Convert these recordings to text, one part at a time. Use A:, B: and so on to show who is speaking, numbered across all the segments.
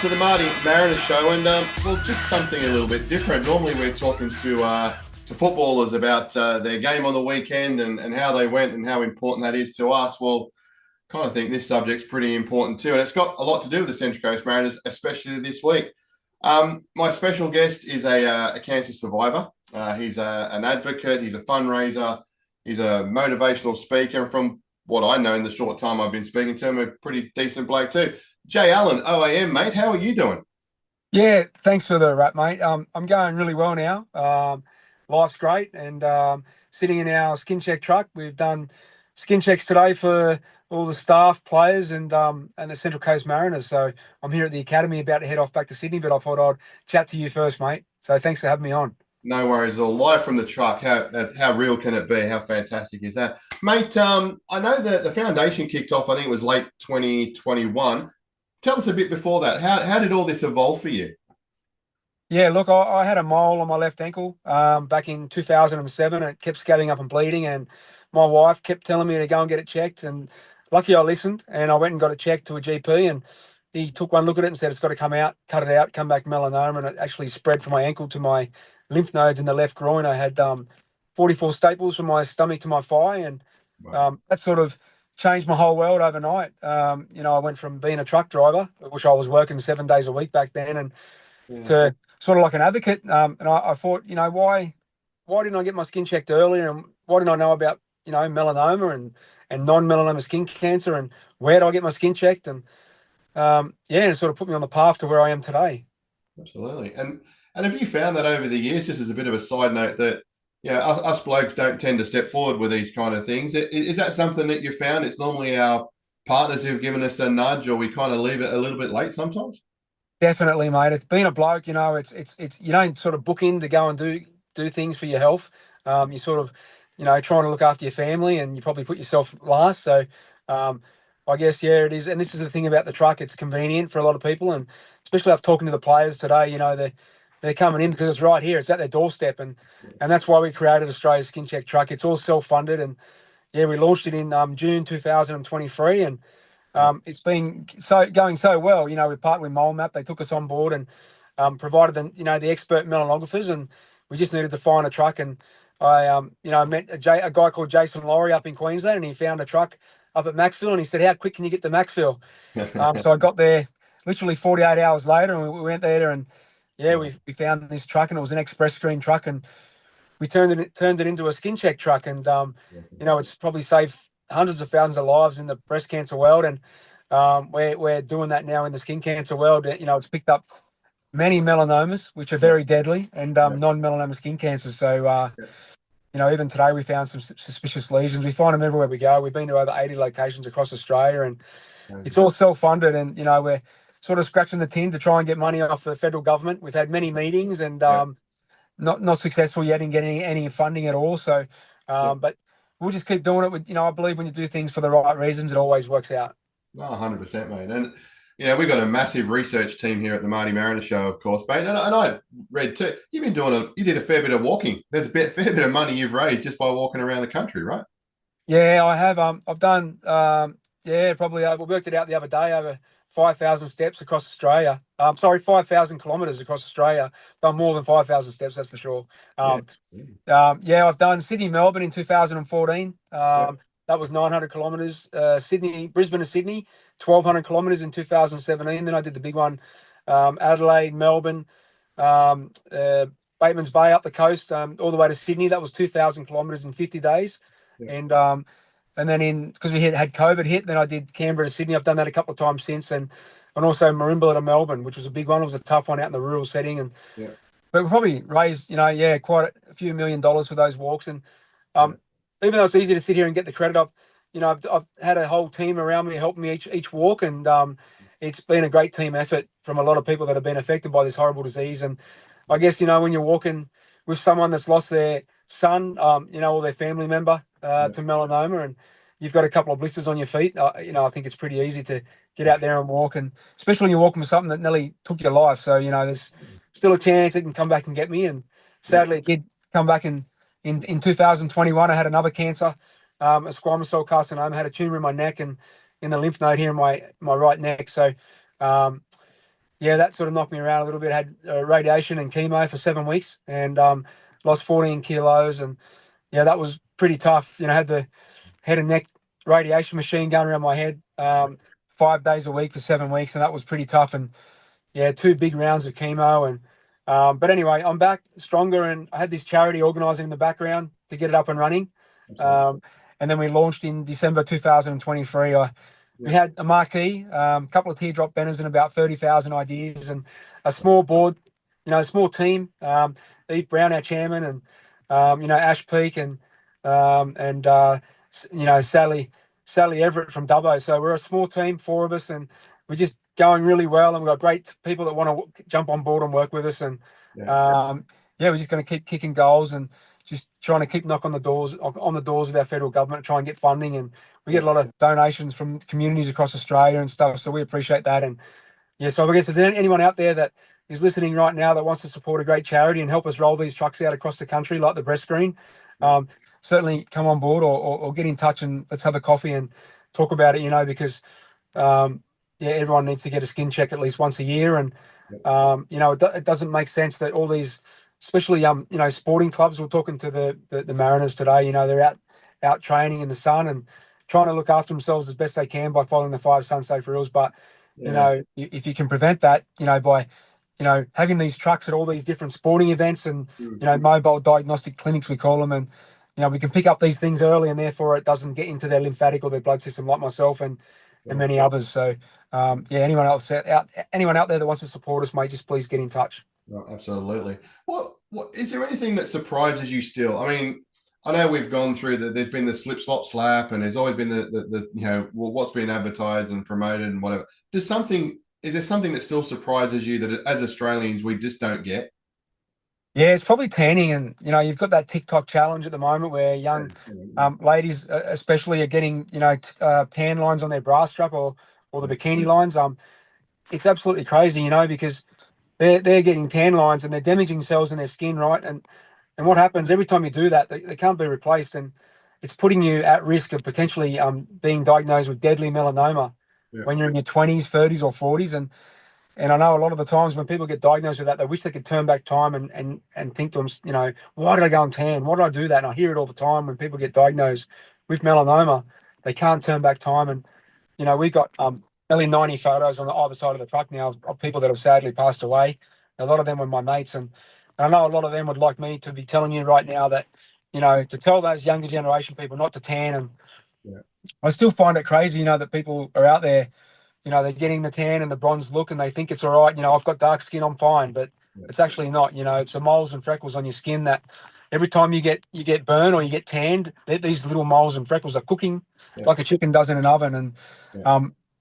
A: to the MartyMariner Show, and well, just something a little bit different. Normally, we're talking to footballers about their game on the weekend and how they went and how important that is to us. Well, kind of think this subject's pretty important too, and it's got a lot to do with the Central Coast Mariners, especially this week. My special guest is a cancer survivor. He's an advocate. He's a fundraiser. He's a motivational speaker, and from what I know in the short time I've been speaking to him, a pretty decent bloke too. Jay Allen, OAM, mate. How are you doing?
B: Yeah, thanks for the wrap, mate. I'm going really well now. Life's great, and sitting in our skin check truck. We've done skin checks today for all the staff, players, and the Central Coast Mariners. So I'm here at the academy, about to head off back to Sydney, but I thought I'd chat to you first, mate. So thanks for having me on.
A: No worries at all. Live from the truck. How real can it be? How fantastic is that, mate? I know that the foundation kicked off. I think it was late 2021. Tell us a bit before that. How did all this evolve for you?
B: Yeah, look, I had a mole on my left ankle back in 2007. It kept scabbing up and bleeding, and my wife kept telling me to go and get it checked. And lucky I listened, and I went and got it checked to a GP, and he took one look at it and said it's got to come out, cut it out, come back melanoma, and it actually spread from my ankle to my lymph nodes in the left groin. I had 44 staples from my stomach to my thigh, and
A: Wow.
B: that sort of changed my whole world overnight. I went from being a truck driver, which I was working 7 days a week back then, and
A: Yeah.
B: to sort of like an advocate. And I thought, why didn't I get my skin checked earlier? And why didn't I know about, melanoma and non-melanoma skin cancer, and where do I get my skin checked? And it sort of put me on the path to where I am today.
A: Absolutely. And have you found that over the years, just as a bit of a side note, that us blokes don't tend to step forward with these kind of things? Is that something that you found? It's normally our partners who've given us a nudge, or we kind of leave it a little bit late sometimes?
B: Definitely, mate. It's been a bloke, it's you don't sort of book in to go and do things for your health. You sort of, trying to look after your family, and you probably put yourself last. So I guess, yeah, it is. And this is the thing about the truck. It's convenient for a lot of people. And especially after talking to the players today, they're coming in because it's right here. It's at their doorstep. And that's why we created Australia's Skin Check Truck. It's all self-funded. And yeah, we launched it in June 2023. And it's been going so well. We partnered with Mole Map. They took us on board and provided the expert melanographers, and we just needed to find a truck. And I met a guy called Jason Laurie up in Queensland, and he found a truck up at Maxville, and he said, "How quick can you get to Maxville?" So I got there literally 48 hours later, and we went there, and we found this truck, and it was an express screen truck, and we turned it into a skin check truck, and it's probably saved hundreds of thousands of lives in the breast cancer world, and we're doing that now in the skin cancer world. It's picked up many melanomas, which are very deadly, and non-melanoma skin cancers. So even today we found some suspicious lesions. We find them everywhere we go. We've been to over 80 locations across Australia, and it's all self-funded, and we're sort of scratching the tin to try and get money off the federal government. We've had many meetings, and not successful yet in getting any funding at all. So but we'll just keep doing it. I believe when you do things for the right reasons, it always works out.
A: Oh, 100%, mate. And we've got a massive research team here at the MartyMariner Show, of course, mate. And I read too, you did a fair bit of walking. There's fair bit of money you've raised just by walking around the country, right?
B: Yeah, I have. I've done. Probably. We worked it out the other day. Over 5,000 steps across Australia. 5,000 kilometres across Australia. Done more than 5,000 steps, that's for sure. I've done Sydney, Melbourne in 2014. That was 900 kilometres. Brisbane to Sydney, 1,200 kilometres in 2017. Then I did the big one, Adelaide, Melbourne, Bateman's Bay up the coast, all the way to Sydney. That was 2,000 kilometres in 50 days. Yeah. And then because we had COVID hit, then I did Canberra to Sydney. I've done that a couple of times since, and also Merimbula to Melbourne, which was a big one. It was a tough one out in the rural setting, but we probably raised, quite a few $1 million for those walks. And even though it's easy to sit here and get the credit, I've had a whole team around me helping me each walk, and it's been a great team effort from a lot of people that have been affected by this horrible disease. And I guess when you're walking with someone that's lost their son, or their family member to melanoma, and you've got a couple of blisters on your feet, I think it's pretty easy to get out there and walk, and especially when you're walking for something that nearly took your life. So there's still a chance it can come back and get me, and sadly it did come back in 2021. I had another cancer, a squamous cell carcinoma. I had a tumor in my neck and in the lymph node here in my right neck. So yeah, that sort of knocked me around a little bit. Had radiation and chemo for 7 weeks, and lost 14 kilos, and yeah, that was pretty tough. Had the head and neck radiation machine going around my head 5 days a week for 7 weeks, and that was pretty tough. And yeah, 2 big rounds of chemo, and but anyway, I'm back stronger, and I had this charity organising in the background to get it up and running.
A: Absolutely.
B: And then we launched in December 2023. We had a marquee, a couple of teardrop banners, and about 30,000 ideas, and a small board, a small team. Eve Brown, our chairman, and Ash Peak, and Sally Everett from Dubbo. So we're a small team, 4 of us, and we're just going really well. And we've got great people that want to jump on board and work with us. And we're just going to keep kicking goals and just trying to keep knocking on the doors of our federal government, try and get funding. And we get a lot of donations from communities across Australia and stuff, so we appreciate that. And yeah, so I guess if there's anyone out there that is listening right now that wants to support a great charity and help us roll these trucks out across the country, like the Breast Screen, certainly come on board or get in touch and let's have a coffee and talk about it. Because everyone needs to get a skin check at least once a year, and it doesn't make sense that all these, especially sporting clubs. We're talking to the Mariners today. They're out training in the sun and trying to look after themselves as best they can by following the 5 sun-safe rules. But if you can prevent that, by having these trucks at all these different sporting events and mobile diagnostic clinics, we call them, and we can pick up these things early, and therefore it doesn't get into their lymphatic or their blood system, like myself and many others. So anyone out there that wants to support us, mate, just please get in touch.
A: Oh, absolutely. What is there anything that surprises you still? I mean, I know we've gone through there's been the slip, slop, slap, and there's always been the what's been advertised and promoted and whatever. Is there something that still surprises you that as Australians we just don't get?
B: Yeah, it's probably tanning, and you've got that TikTok challenge at the moment where young ladies, especially, are getting tan lines on their bra strap or the bikini lines. It's absolutely crazy, because they're getting tan lines and they're damaging cells in their skin, right? And what happens every time you do that? They can't be replaced, and it's putting you at risk of potentially being diagnosed with deadly melanoma when you're in your 20s, 30s, or 40s. And I know a lot of the times when people get diagnosed with that, they wish they could turn back time and think to them, why did I go and tan? Why did I do that? And I hear it all the time when people get diagnosed with melanoma, they can't turn back time. And, we've got nearly 90 photos on the either side of the truck now of people that have sadly passed away. A lot of them were my mates. And I know a lot of them would like me to be telling you right now that, to tell those younger generation people not to tan. And I still find it crazy, that people are out there, they're getting the tan and the bronze look and they think it's all right. I've got dark skin, I'm fine, but it's actually not. It's the moles and freckles on your skin that every time you get burned or you get tanned, these little moles and freckles are cooking like a chicken does in an oven.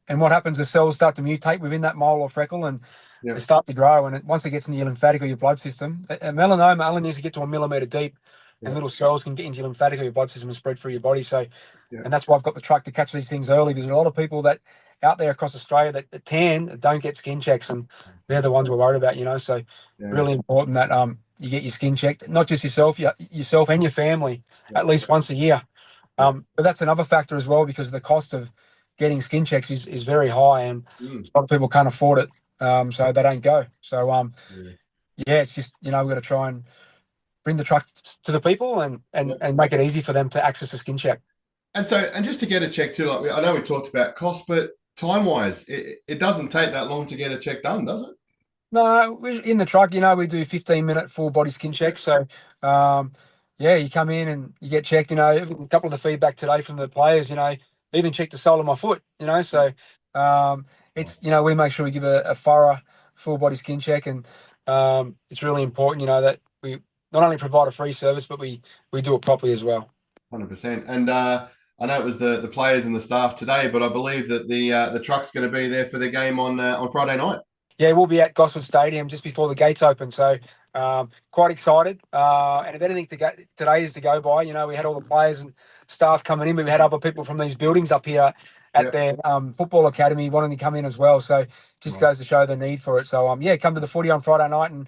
B: And what happens, the cells start to mutate within that mole or freckle, and they start to grow. And once it gets into your lymphatic or your blood system, a melanoma only needs to get to 1 millimeter deep, and little cells can get into your lymphatic or your blood system and spread through your body. So, and that's why I've got the truck to catch these things early, because a lot of people that out there across Australia that tan don't get skin checks, and they're the ones we're worried about. So really important that you get your skin checked, not just yourself and your family at least once a year. But that's another factor as well, because the cost of getting skin checks is very high, and a lot of people can't afford it, so they don't go. So it's just we've got to try and bring the truck to the people and make it easy for them to access a skin check.
A: And just to get a check too, like I know we talked about cost, but time-wise, it doesn't take that long to get a check done, does it?
B: No, in the truck, we do 15-minute full body skin checks. So, you come in and you get checked. A couple of the feedback today from the players, even check the sole of my foot. So it's we make sure we give a thorough full body skin check, and it's really important, that we not only provide a free service, but we do it properly as well.
A: 100%. And I know it was the players and the staff today, but I believe that the truck's going to be there for the game on Friday night.
B: Yeah, we'll be at Gosford Stadium just before the gates open. So quite excited. And if anything today is to go by, we had all the players and staff coming in, but we had other people from these buildings up here at their football academy wanting to come in as well. So just goes to show the need for it. So come to the footy on Friday night and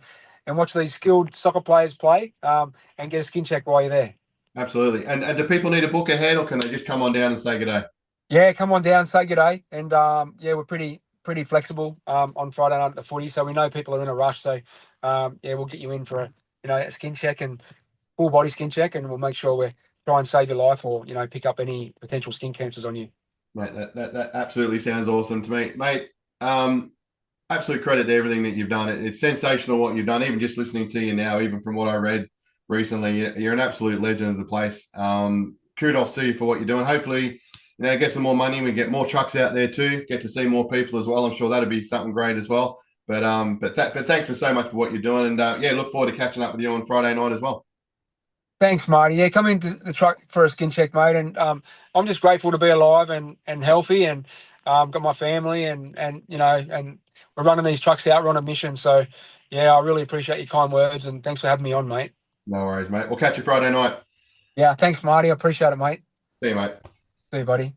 B: watch these skilled soccer players play and get a skin check while you're there.
A: Absolutely. And do people need to book ahead, or can they just come on down and say good day?
B: Yeah, come on down, say good day. And we're pretty pretty flexible on Friday night at the footy, so we know people are in a rush. So yeah, we'll get you in for a skin check and full body skin check, and we'll make sure we try and save your life or pick up any potential skin cancers on you.
A: Mate, that absolutely sounds awesome to me, mate. Absolute credit to everything that you've done. It's sensational what you've done. Even just listening to you now, even from what I read recently, you're an absolute legend of the place. Kudos to you for what you're doing. Hopefully, get some more money. We get more trucks out there too. Get to see more people as well. I'm sure that'd be something great as well. But thanks for so much for what you're doing, and look forward to catching up with you on Friday night as well.
B: Thanks, Marty. Yeah, come into the truck for a skin check, mate. And I'm just grateful to be alive and healthy, and got my family, and we're running these trucks out. We're on a mission. So, yeah, I really appreciate your kind words, and thanks for having me on, mate.
A: No worries, mate. We'll catch you Friday night.
B: Yeah, thanks, Marty. I appreciate it, mate.
A: See you, mate.
B: See you, buddy.